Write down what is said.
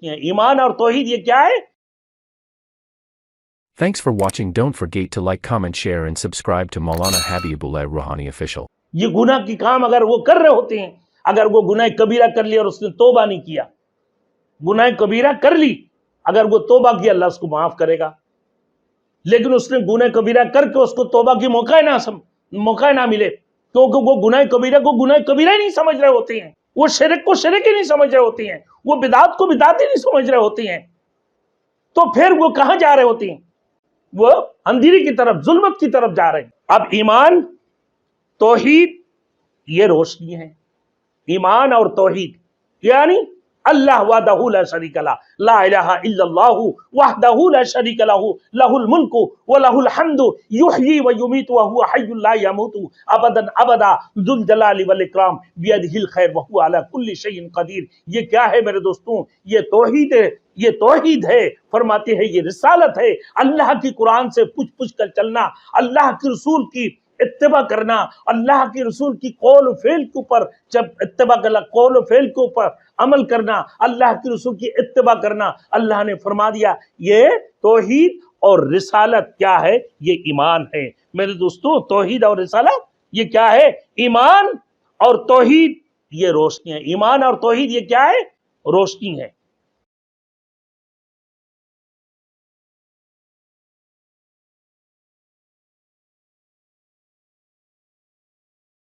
روشنی ہے. ایمان اور توحید یہ کیا ہے؟ Thanks for watching. Don't forget to like, comment, share and subscribe to Maulana Habibullah Rohani official. یہ گناہ کی کام اگر وہ کر رہے ہوتے ہیں، اگر وہ گناہ کبیرہ کر لی اور اس نے توبہ نہیں کیا، گناہ کبیرہ کر لی، اگر وہ توبہ کیا اللہ اس کو معاف کرے گا. لیکن اس نے گناہ کبیرہ کر کے اس کو توبہ کی موقع نہ ملے، کیونکہ وہ گناہ کبیرہ کو گناہ کبیرہ ہی نہیں سمجھ رہے ہوتے ہیں، وہ شرک کو شرک ہی نہیں سمجھ رہے ہوتے ہیں، وہ بدعت کو بدعت ہی نہیں سمجھ رہے ہوتے ہیں، تو پھر وہ کہاں جا رہے ہوتے ہیں؟ وہ اندھیری کی طرف، ظلمت کی طرف جا رہے ہیں. اب ایمان توحید یہ روشنی ہے. ایمان اور توحید یعنی اللہ وحدہ لا شریک لہ، لا الہ الا اللہ وحدہ لا شریک لہ، لہ الملک ولہ الحمد یحیی ویمیت وہو حی لا یموت ابدا ابدا ذو الجلال والاکرام بیدہ الخیر وہو علی کل شیء قدیر. یہ کیا ہے میرے دوستوں؟ یہ توحید ہے، یہ توحید ہے. فرماتے ہیں یہ رسالت ہے، اللہ کی قرآن سے پوچھ کر چلنا، اللہ کے رسول کی اتباع کرنا، اللہ کے رسول کی قول و فعل کے اوپر جب اتباع کرنا، قول و فعل کے اوپر عمل کرنا، اللہ کے رسول کی اتباع کرنا. اللہ نے فرما دیا یہ توحید اور رسالت کیا ہے؟ یہ ایمان ہے. میرے دوستوں توحید اور رسالت یہ کیا ہے؟ ایمان اور توحید یہ روشنی ہے. ایمان اور توحید یہ کیا ہے؟ روشنی ہے.